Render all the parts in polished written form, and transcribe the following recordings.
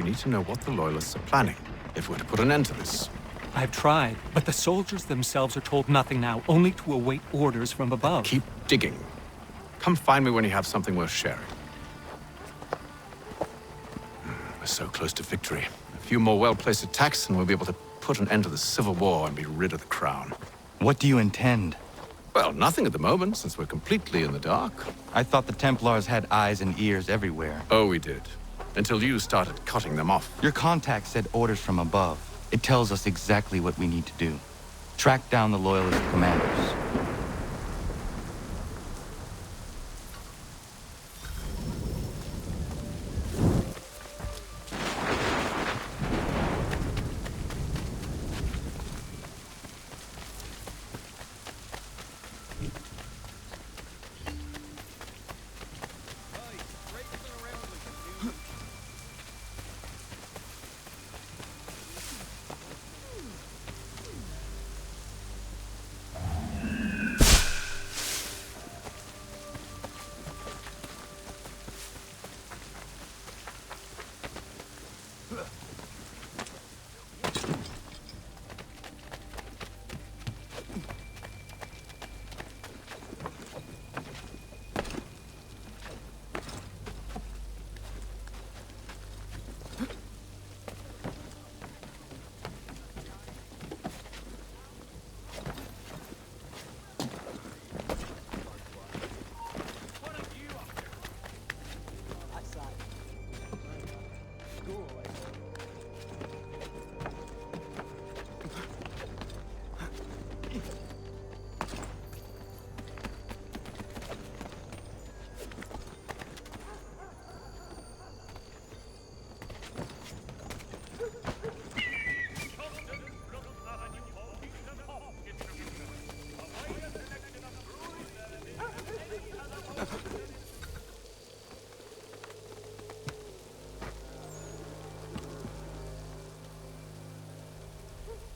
we need to know what the Loyalists are planning, if we're to put an end to this. I've tried, but the soldiers themselves are told nothing now, only to await orders from above. Keep digging. Come find me when you have something worth sharing. We're so close to victory. A few more well-placed attacks and we'll be able to put an end to the Civil War and be rid of the Crown. What do you intend? Well, nothing at the moment, since we're completely in the dark. I thought the Templars had eyes and ears everywhere. Oh, we did. Until you started cutting them off. Your contact said orders from above. It tells us exactly what we need to do. Track down the Loyalist commanders.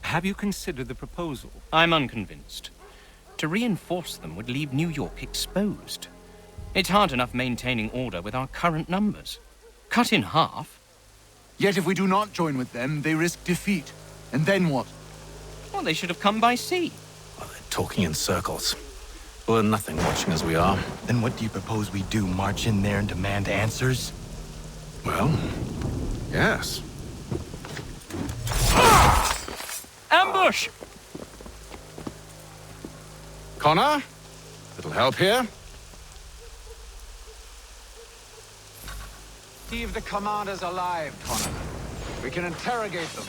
Have you considered the proposal? I'm unconvinced. To reinforce them would leave New York exposed. It's hard enough maintaining order with our current numbers. Cut in half? Yet if we do not join with them, they risk defeat. And then what? Well, they should have come by sea. Well, they're talking in circles. We'll learn nothing watching as we are. Then what do you propose we do? March in there and demand answers? Well, yes. Ambush! Connor? Little help here? Leave the commanders alive, Connor. We can interrogate them.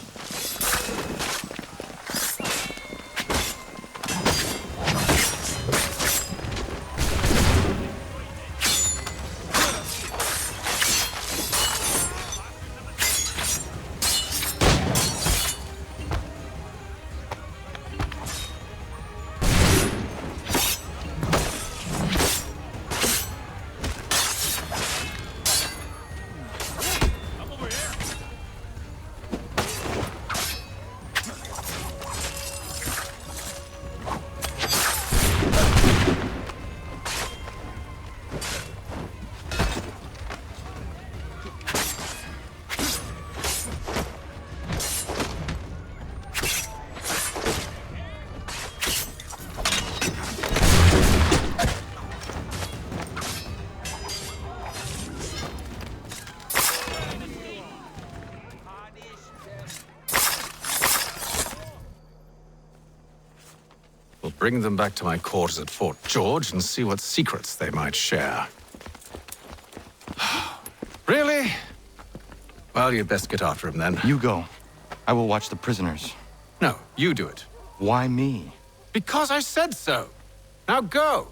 Bring them back to my quarters at Fort George and see what secrets they might share. Really? Well, you'd best get after him then. You go. I will watch the prisoners. No, you do it. Why me? Because I said so. Now go.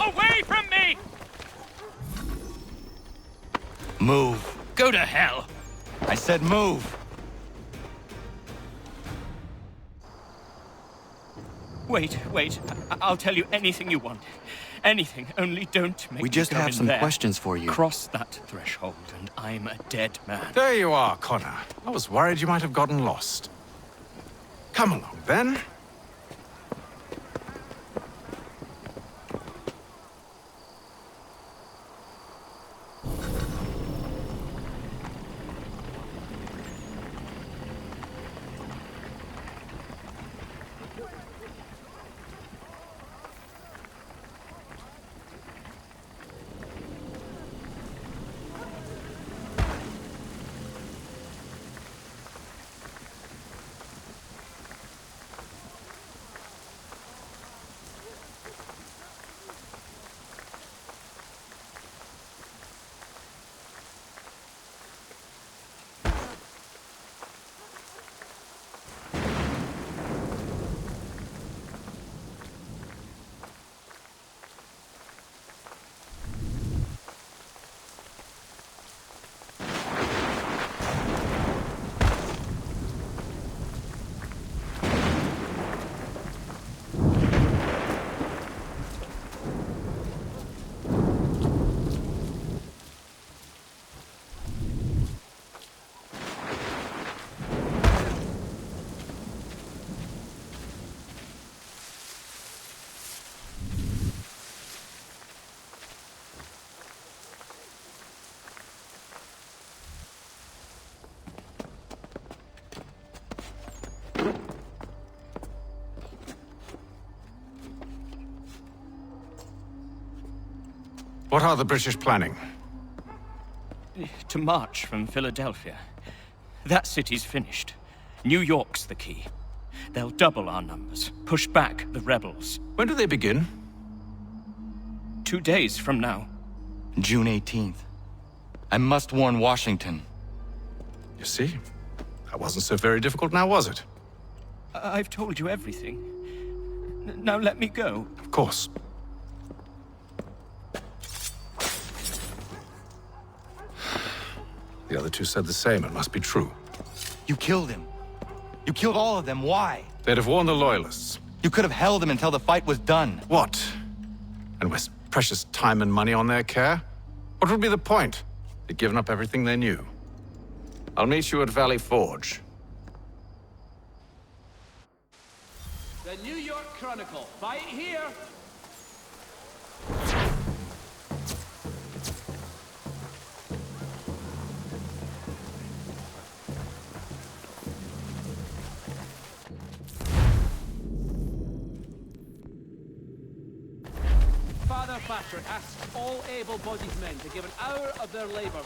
Away from me! Move. Go to hell! I said move. Wait. I'll tell you anything you want. Anything, only don't make We me just go have in some there. questions for you. Cross that threshold, and I'm a dead man. There you are, Connor. I was worried you might have gotten lost. Come along, then. What are the British planning? To march from Philadelphia. That city's finished. New York's the key. They'll double our numbers, push back the rebels. When do they begin? 2 days from now. June 18th. I must warn Washington. You see? That wasn't so very difficult now, was it? I've told you everything. Now let me go. Of course. The other two said the same. It must be true. You killed him. You killed all of them. Why? They'd have warned the Loyalists. You could have held him until the fight was done. What? And waste precious time and money on their care? What would be the point? They'd given up everything they knew. I'll meet you at Valley Forge. The New York Chronicle. Buy it here. Father Patrick asks all able-bodied men to give an hour of their labor.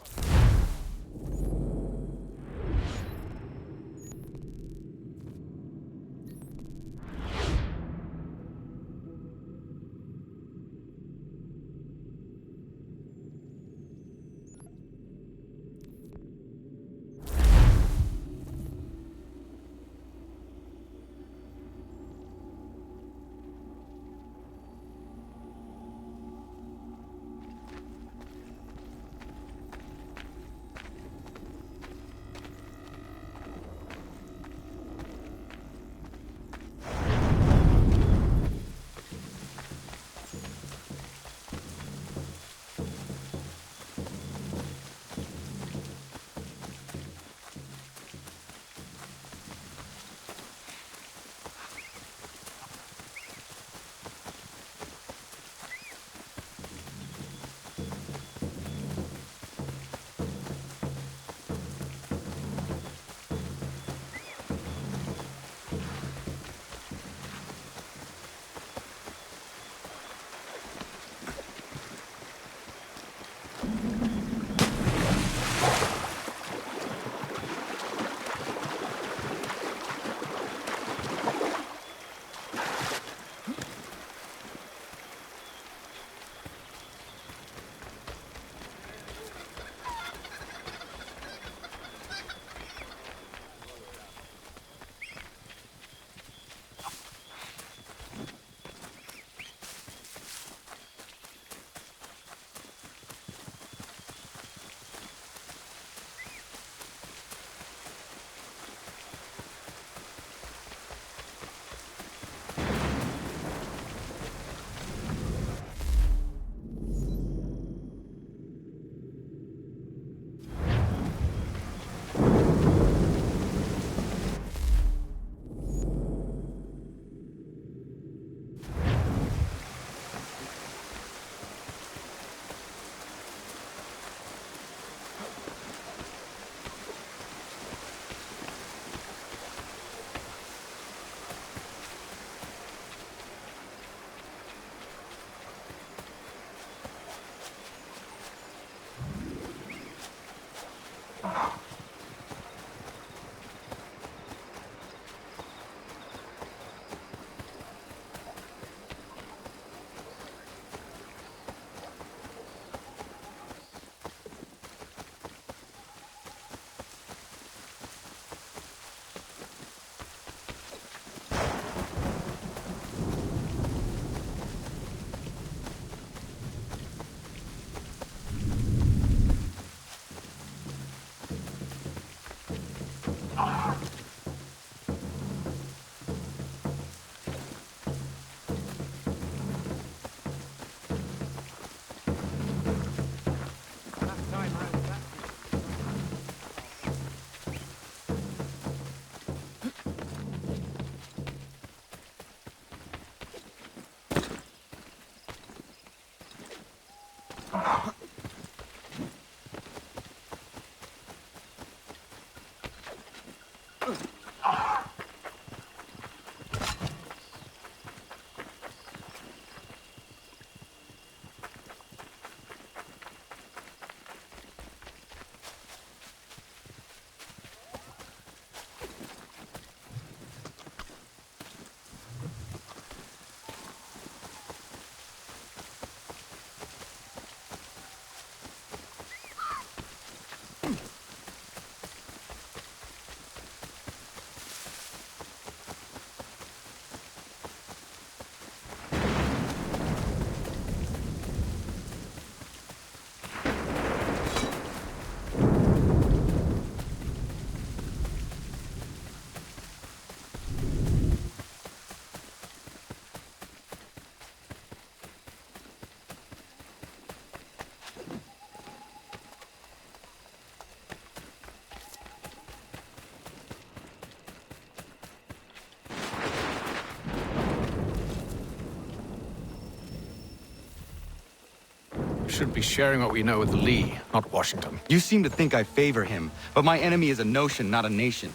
We should be sharing what we know with Lee, not Washington. You seem to think I favor him, but my enemy is a notion, not a nation.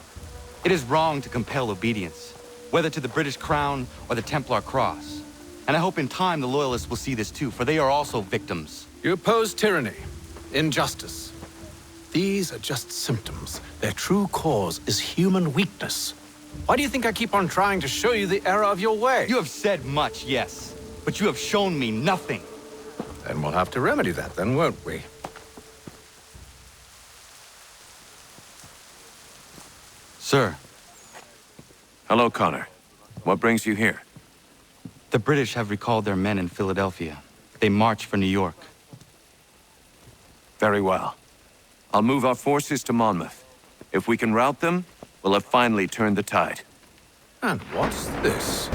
It is wrong to compel obedience, whether to the British Crown or the Templar Cross. And I hope in time the Loyalists will see this too, for they are also victims. You oppose tyranny, injustice. These are just symptoms. Their true cause is human weakness. Why do you think I keep on trying to show you the error of your way? You have said much, yes, but you have shown me nothing. Then we'll have to remedy that then, won't we? Sir, Hello, Connor. What brings you here? the British have recalled their men in Philadelphia. They march for New York. Very well. I'll move our forces to Monmouth. If we can rout them, we'll have finally turned the tide. And what's this?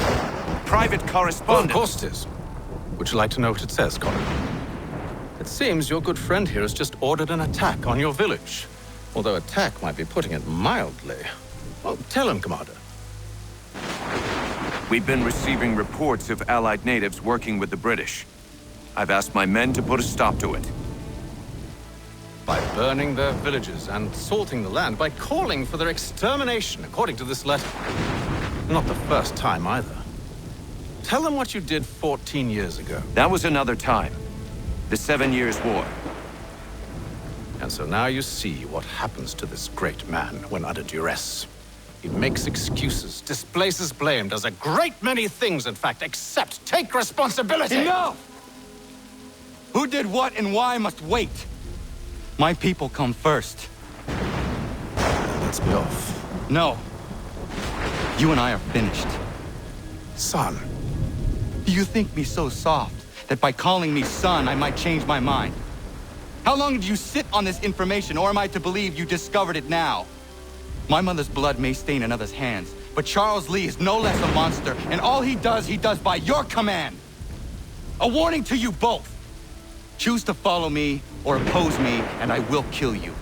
Private Oh, of correspondence! course it is. Would you like to know what it says, Colin? It seems your good friend here has just ordered an attack on your village. Although attack might be putting it mildly. Well, tell him, Commander. We've been receiving reports of Allied natives working with the British. I've asked my men to put a stop to it. By burning their villages and salting the land, by calling for their extermination, according to this letter. Not the first time, either. Tell them what you did 14 years ago. That was another time. The 7 Years' War. And so now you see what happens to this great man when under duress. He makes excuses, displaces blame, does a great many things, in fact, except take responsibility! Enough! Who did what and why must wait. My people come first. Let's be off. No. You and I are finished. Son. Do you think me so soft that by calling me son I might change my mind? How long did you sit on this information, or am I to believe you discovered it now? My mother's blood may stain another's hands, but Charles Lee is no less a monster, and all he does by your command. A warning to you both. Choose to follow me or oppose me, and I will kill you.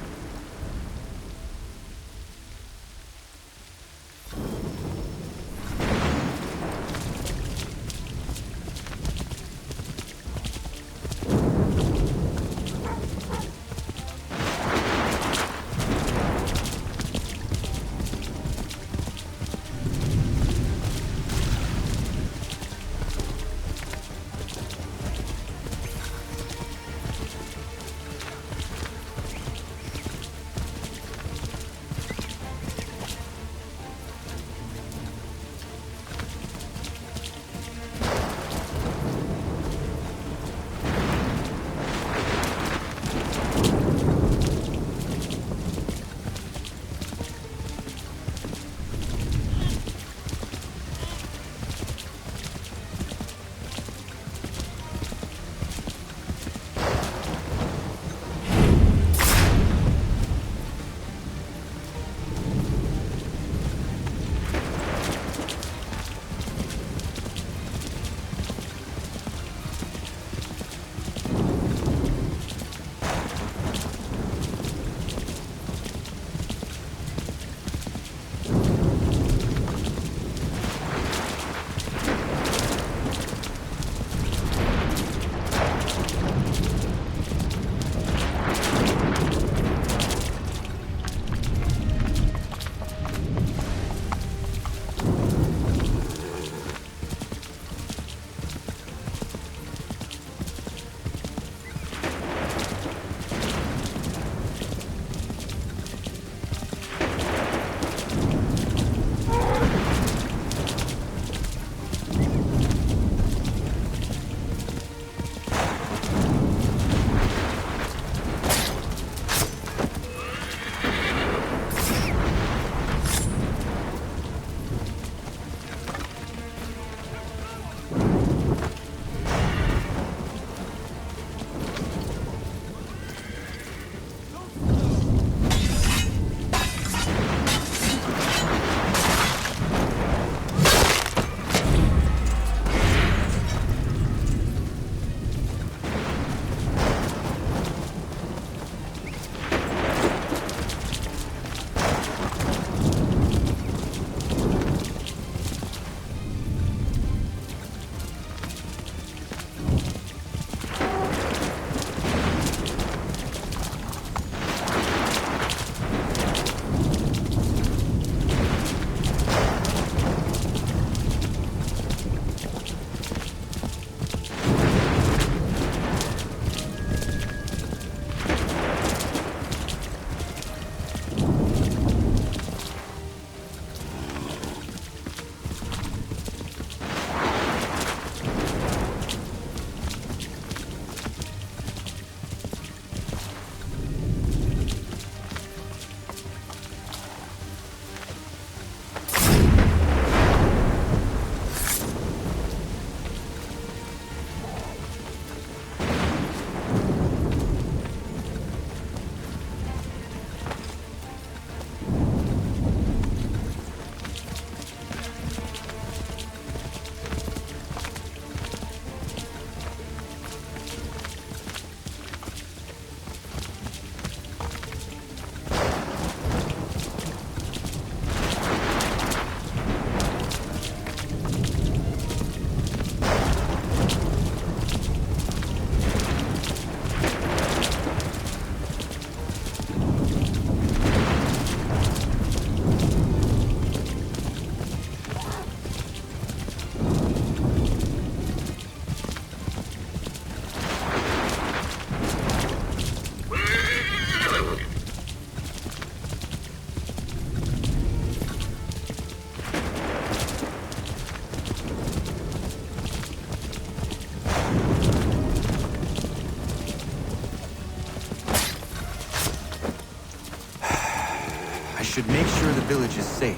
should make sure the village is safe.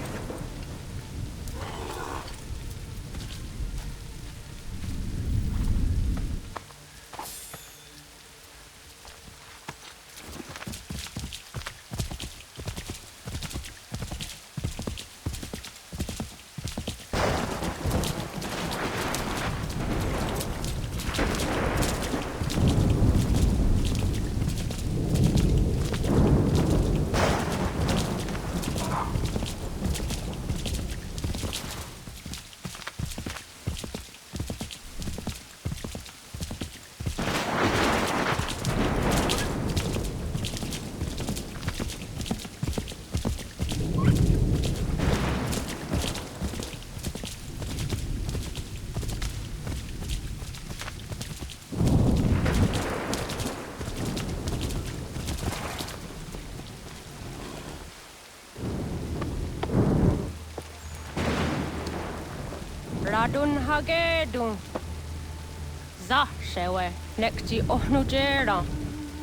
Ratonhnhaké dun. Za shewe nekti ohnujera.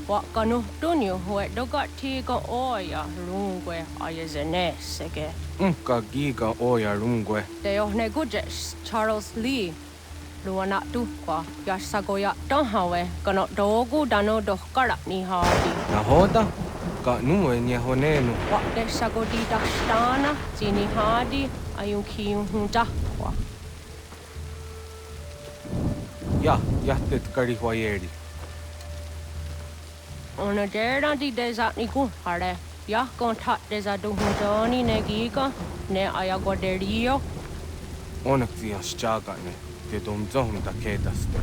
Wakanu dunyu hue dogati go oya rungwe ayazenesege. Unka giga oya rungwe. De ohne gujes Charles Lee. Luana tukwa yasagoya donhawe gano dogu dano dohkara ni hadi. Nahoda? Ka nuwe nye honenu. Wakde sagodi dashtana zini hadi ayunkiyun hundakwa. Ja, jahtet kari huayeri. Ona dera di desat ni hare. Ya kontat desa duhundoni ne giga ne ayaguaderio. Onak tia shaga ne. Te dom zohn da kedaste.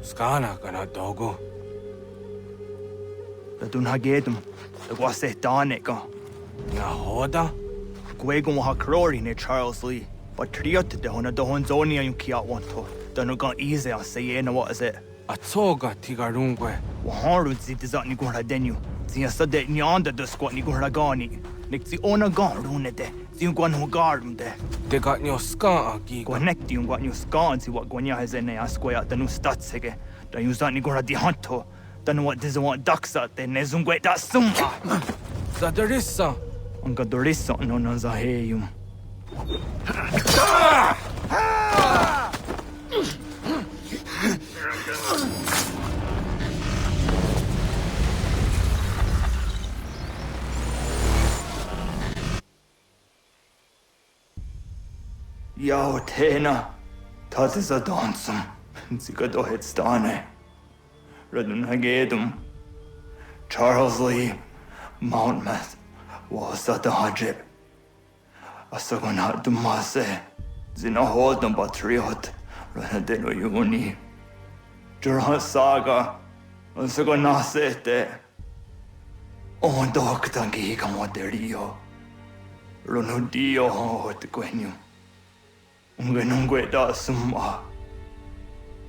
Skana kana dogo. Ratonhnhaké the gwase taneka. Na hoda? Gwego ha crori ne Charles Lee. But triot de hona do honzonia yung kiat wanto. Dano gan easy on say na what is it? Atsoga tigarungwe. Waharu zitizat ni gura denyu. Zia sade nyanda do squat ni gura gani. Nik zi ona gan rune de. Zi gwan ho garum de. De got nyo ska agi. Connect yung gwan yung scan si what gwanya has in a square the new stats hege. Da yung zat ni gura di hanto. Dano what does want ducks out there ne zungwe da summa. Zadarissa. Anga dorissa no na zaheyum. Yao tena, das ist a dansum. Sie geht doch jetzt da ne. Ratonhnhaké Charles Lee, Mountmouth, was that the hajib. Asagonat dumase, zinahold ng patriot, ranadeno yuni. Jurhan saga, asagonasete. On doktangi kamoderio. Ronudio hot gwenyu. Ungenungwe da summa.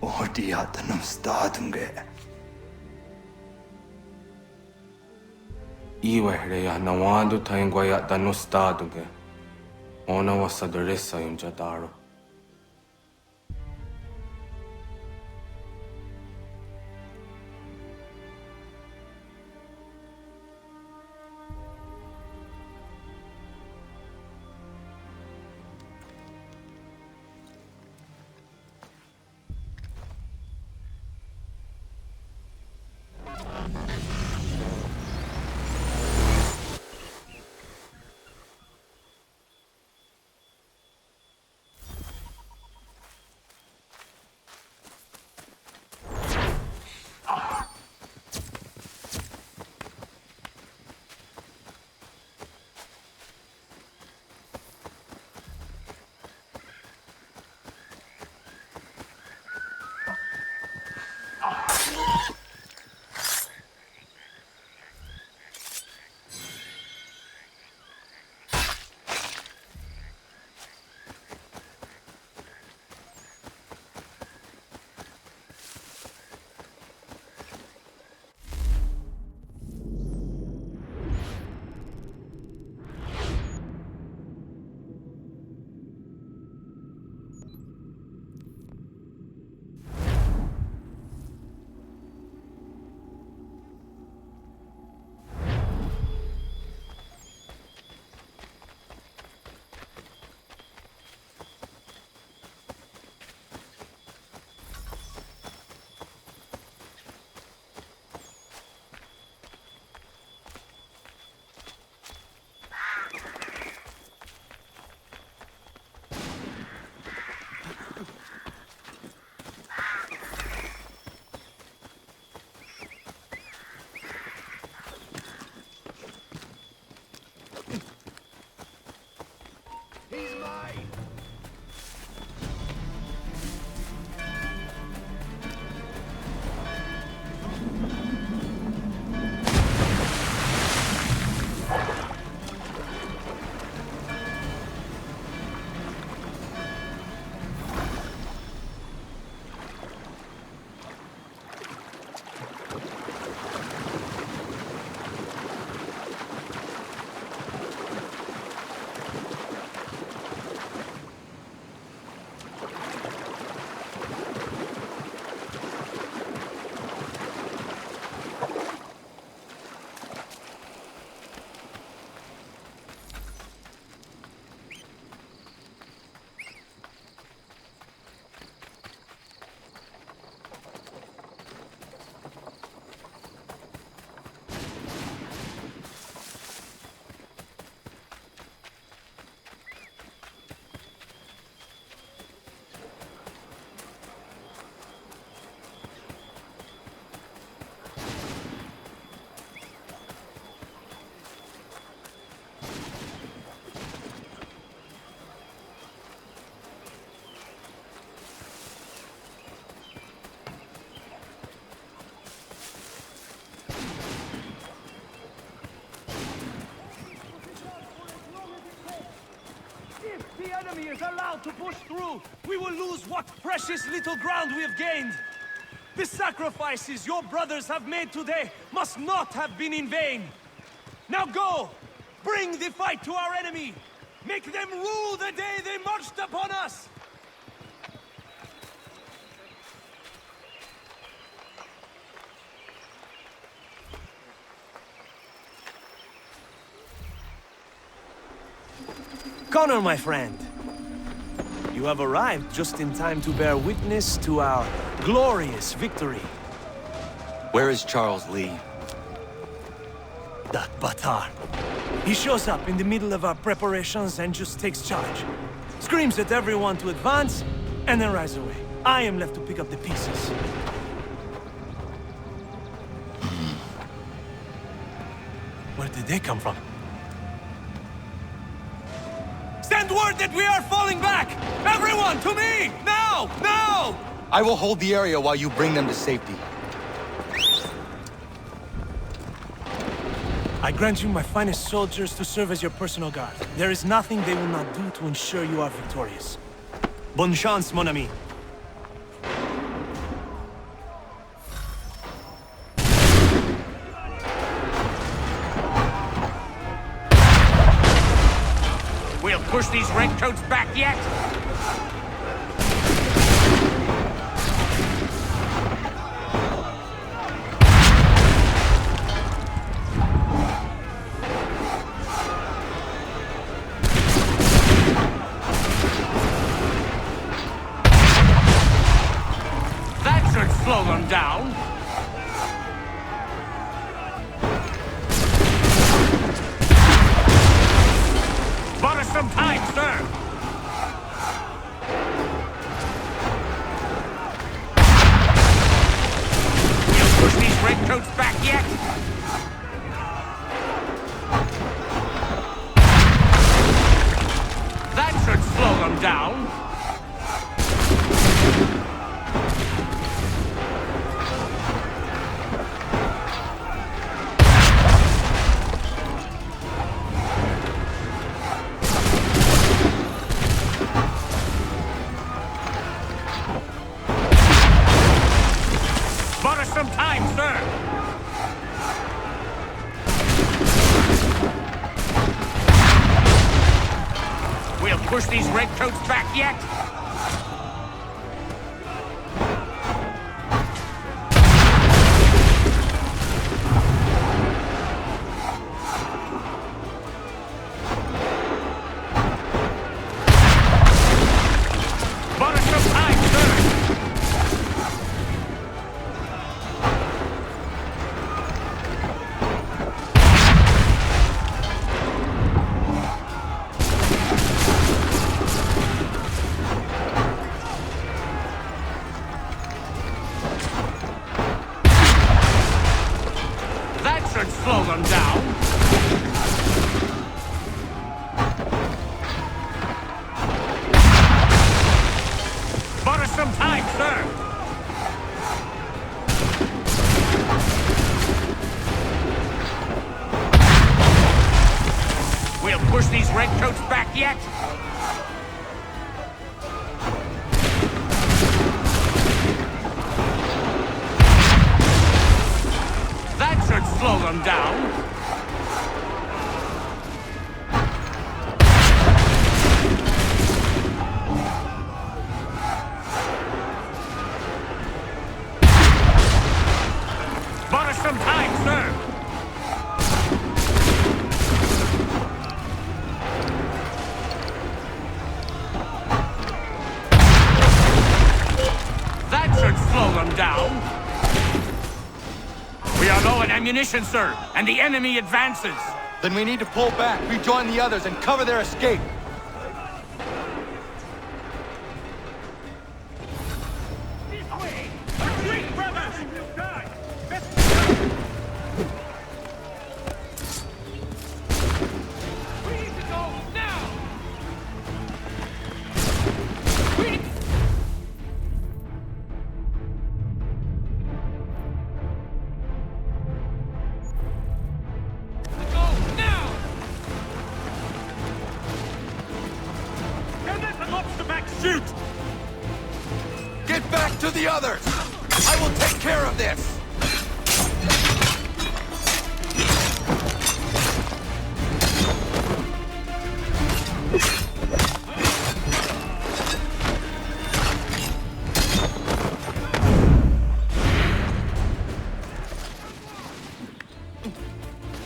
O diatanum statunge. Iwe reya nawando taingwaya danustaduge. Ona wasadarissa yung jadaro. If the enemy is allowed to push through, we will lose what precious little ground we have gained. The sacrifices your brothers have made today must not have been in vain. Now go! Bring the fight to our enemy! Make them rue the day they marched upon us! Connor, my friend. You have arrived just in time to bear witness to our glorious victory. Where is Charles Lee? That Batar. He shows up in the middle of our preparations and just takes charge. Screams at everyone to advance, and then rides away. I am left to pick up the pieces. Where did they come from? Send word that we are falling back! Everyone, to me! Now! Now! I will hold the area while you bring them to safety. I grant you my finest soldiers to serve as your personal guard. There is nothing they will not do to ensure you are victorious. Bonne chance, mon ami. We'll push these redcoats back yet? That should slow them down. Bought us some time, sir! We'll push these redcoats back yet? That should slow them down. Bought us some time, sir! We'll push these redcoats back yet? Bought us some time, sir! That should slow them down. Bought us some time, sir. We'll push these redcoats back yet? That should slow them down. Bought us some time, sir. That should slow them down. We are low on ammunition, sir, and the enemy advances. Then we need to pull back, rejoin the others, and cover their escape. Retreat, brothers! We need to go now! We need to go now! Shoot! Get back to the others! I will take care of this!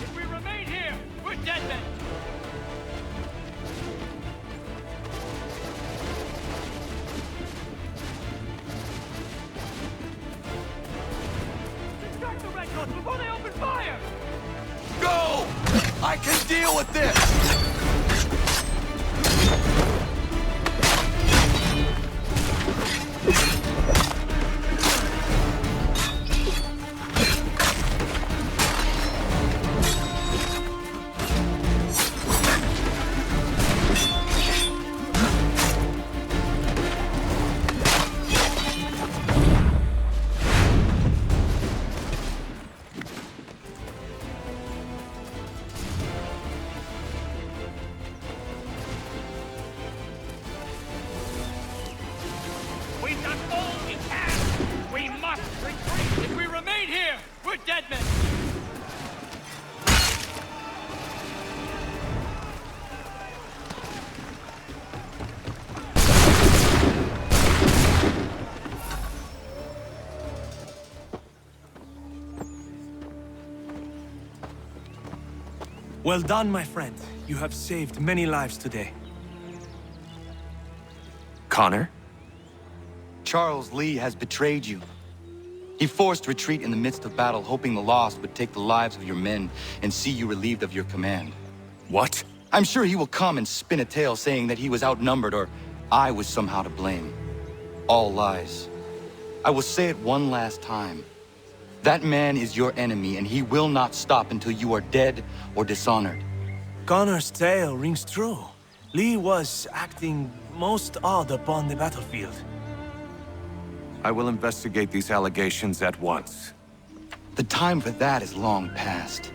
If we remain here, we're dead men! Distract the Redcoats before they open fire! Go! I can deal with this! We've done all we can! We must retreat! If we remain here, we're dead men! Well done, my friend. You have saved many lives today. Connor? Charles Lee has betrayed you. He forced retreat in the midst of battle, hoping the lost would take the lives of your men and see you relieved of your command. What? I'm sure he will come and spin a tale saying that he was outnumbered or I was somehow to blame. All lies. I will say it one last time. That man is your enemy, and he will not stop until you are dead or dishonored. Connor's tale rings true. Lee was acting most odd upon the battlefield. I will investigate these allegations at once. The time for that is long past.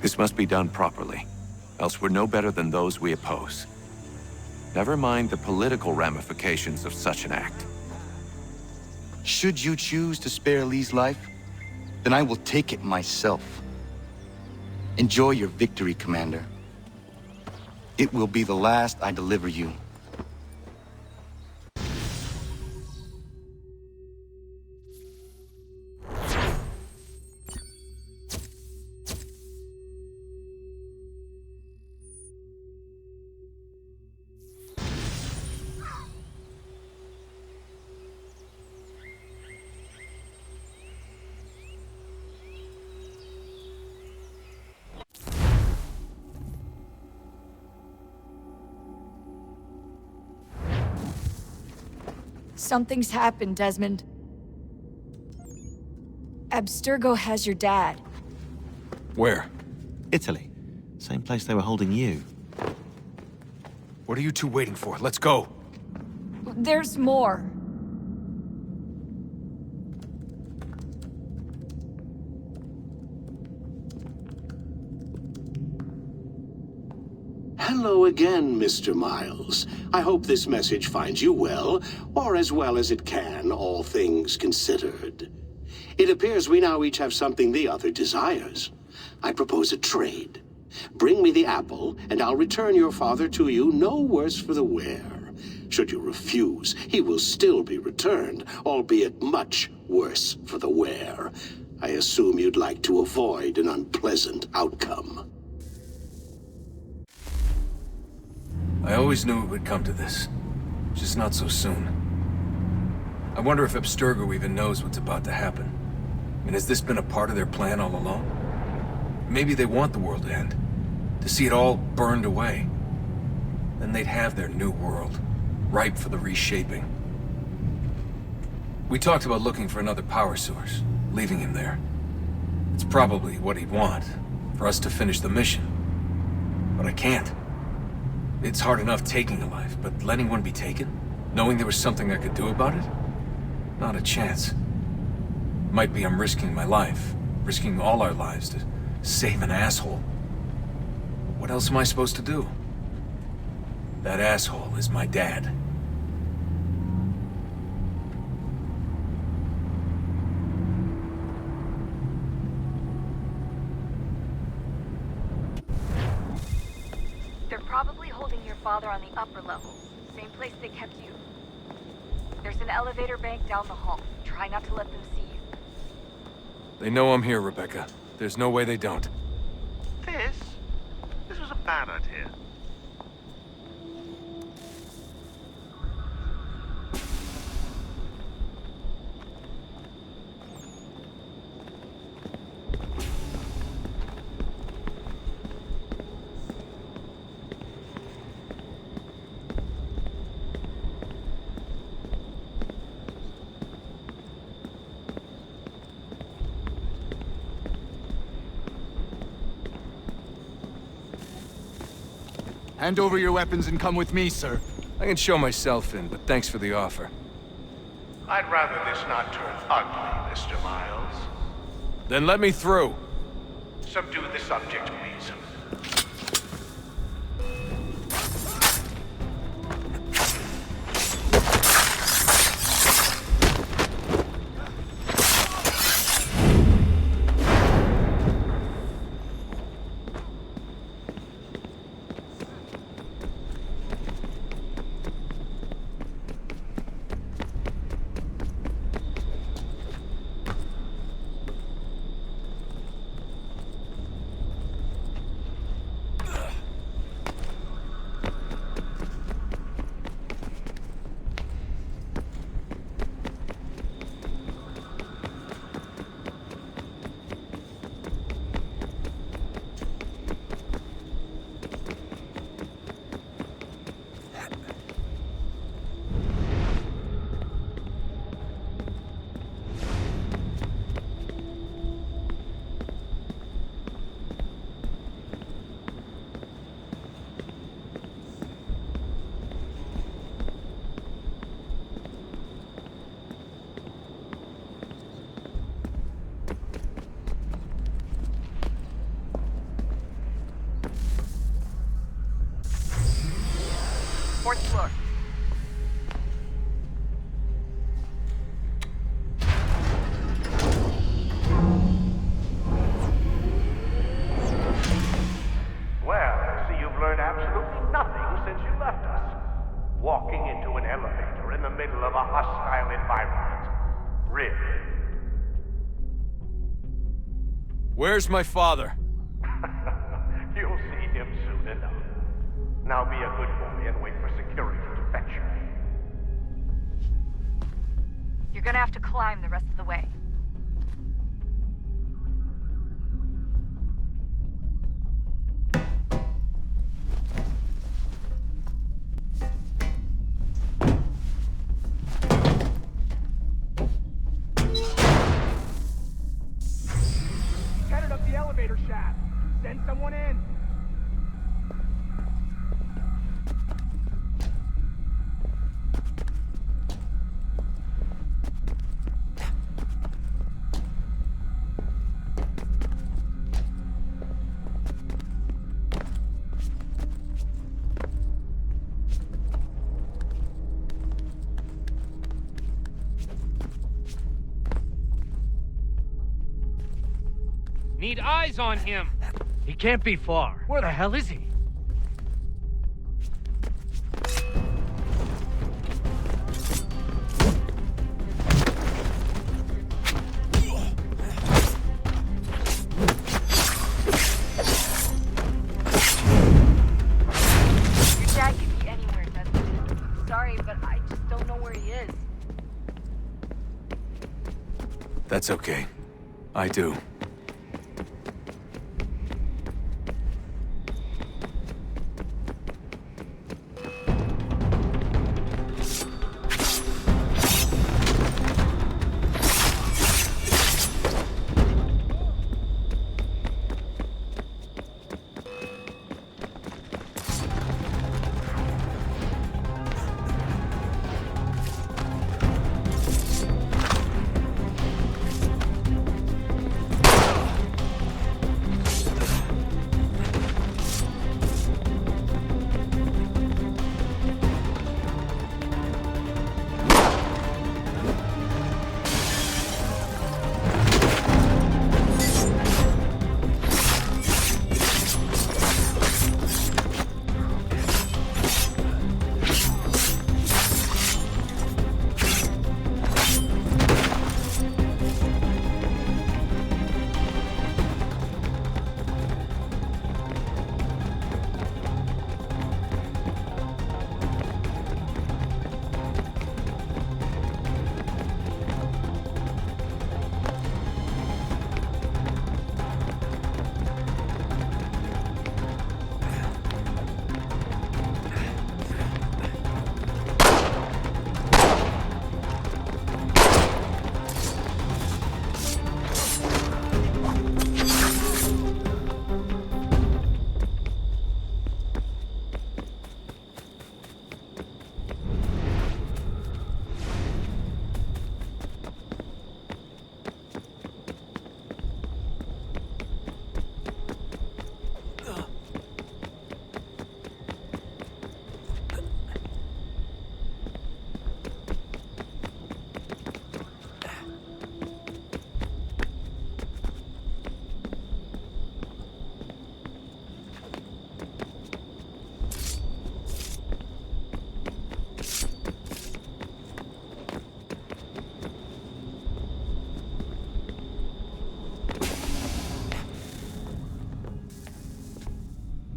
This must be done properly, else we're no better than those we oppose. Never mind the political ramifications of such an act. Should you choose to spare Lee's life, then I will take it myself. Enjoy your victory, Commander. It will be the last I deliver you. Something's happened, Desmond. Abstergo has your dad. Where? Italy. Same place they were holding you. What are you two waiting for? Let's go. There's more. Hello again, Mr. Miles. I hope this message finds you well, or as well as it can, all things considered. It appears we now each have something the other desires. I propose a trade. Bring me the apple, and I'll return your father to you no worse for the wear. Should you refuse, he will still be returned, albeit much worse for the wear. I assume you'd like to avoid an unpleasant outcome. I always knew it would come to this. Just not so soon. I wonder if Abstergo even knows what's about to happen. I mean, has this been a part of their plan all along? Maybe they want the world to end. To see it all burned away. Then they'd have their new world, ripe for the reshaping. We talked about looking for another power source, leaving him there. It's probably what he'd want, for us to finish the mission. But I can't. It's hard enough taking a life, but letting one be taken? Knowing there was something I could do about it? Not a chance. Might be I'm risking my life, risking all our lives to save an asshole. What else am I supposed to do? That asshole is my dad. They're probably holding your father on the upper level. Same place they kept you. There's an elevator bank down the hall. Try not to let them see you. They know I'm here, Rebecca. There's no way they don't. This was a bad idea. Hand over your weapons and come with me, sir. I can show myself in, but thanks for the offer. I'd rather this not turn ugly, Mr. Miles. Then let me through. Subdue the subject, please. Fourth floor. Well, I see you've learned absolutely nothing since you left us. Walking into an elevator in the middle of a hostile environment. Really? Where's my father? You'll see him soon enough. Now be a good boy and wait for security to fetch you. You're gonna have to climb the rest of the way. Headed up the elevator shaft. Send someone in. Need eyes on him. He can't be far. Where the hell is he? Your dad could be anywhere, Desmond. Sorry, but I just don't know where he is. That's okay. I do.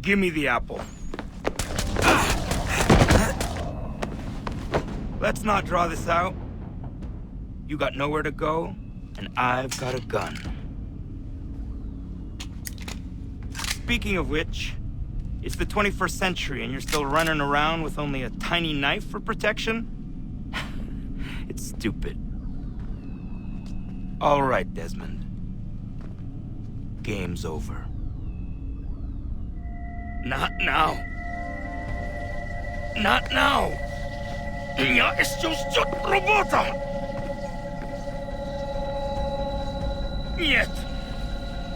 Give me the apple. Let's not draw this out. You got nowhere to go, and I've got a gun. Speaking of which, it's the 21st century and you're still running around with only a tiny knife for protection? It's stupid. All right, Desmond. Game's over. Not now. Not now. Я еще ждет работа. Нет.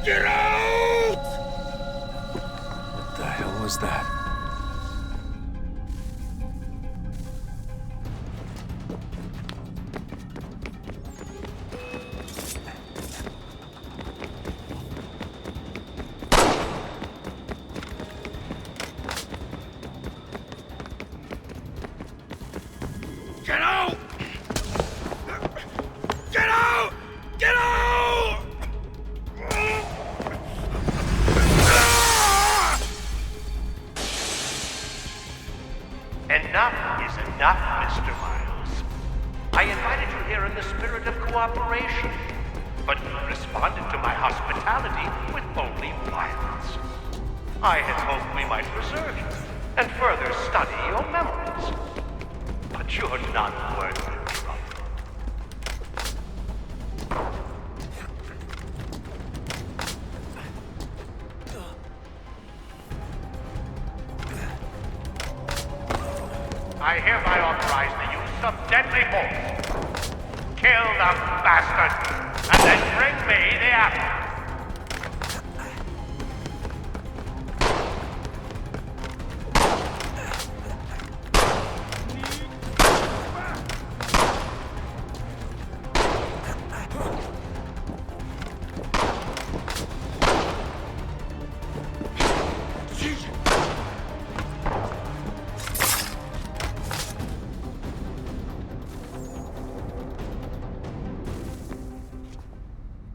Get out! What the hell was that? Get out! Get out! Get out! Enough is enough, Mr. Miles. I invited you here in the spirit of cooperation, but you responded to my hospitality with only violence. I had hoped we might preserve you and further study your memories. But you're not worth it. I hereby authorize the use of deadly force. Kill the bastard, and then bring me the apple.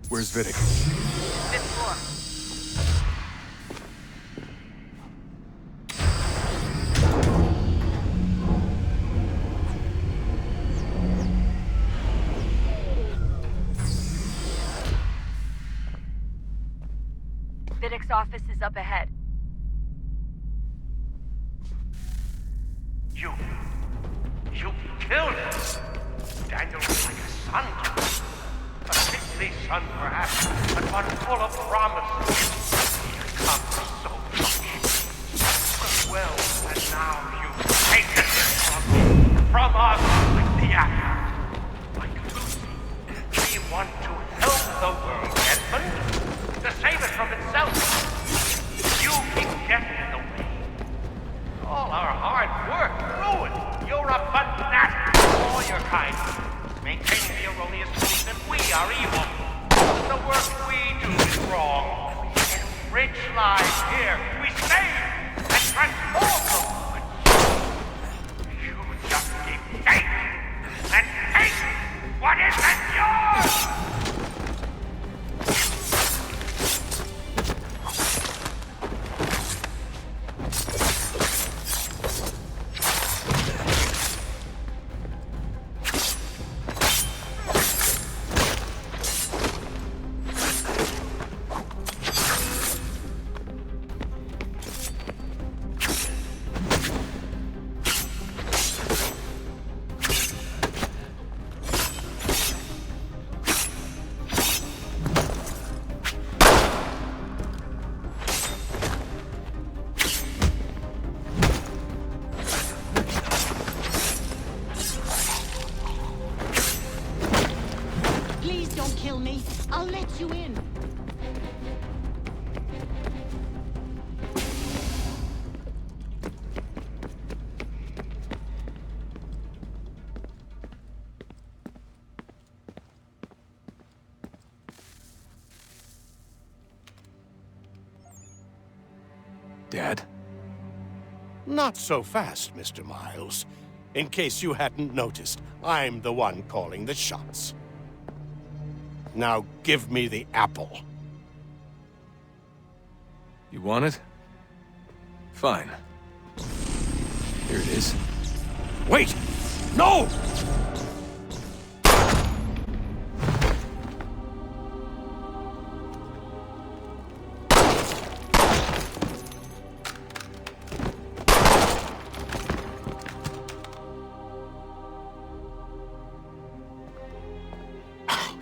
Where's Vidic? Fifth floor. Vidic's office is up ahead. You killed him. Daniel was like a son to me. A sickly son, perhaps, but one full of promise. He had come so much. Well, and now you've taken it from us with the apple. Like Lucy, we want to help the world, Desmond, to save it from itself. You keep getting in the way. All our hard work ruined. You're a fanatic. All your kind. Maintaining the erroneous belief that we are evil. The work we do is wrong. We enrich lives here. We save and transform them. You just keep taking and taking what isn't yours! I'll let you in. Dad? Not so fast, Mr. Miles. In case you hadn't noticed, I'm the one calling the shots. Now give me the apple. You want it? Fine. Here it is. Wait! No!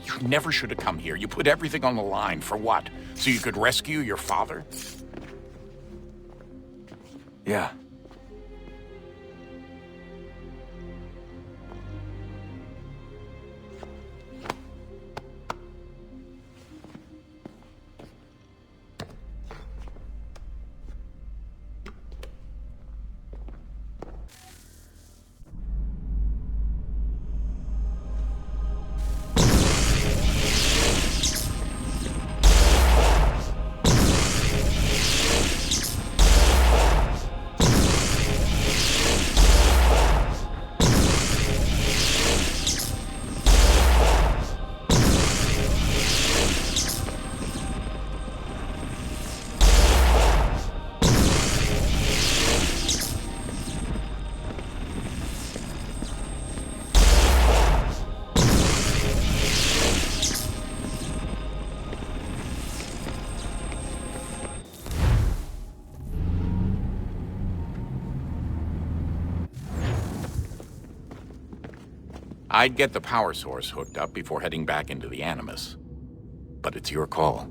You never should have come here. You put everything on the line. For what? So you could rescue your father? Yeah. I'd get the power source hooked up before heading back into the Animus. But it's your call.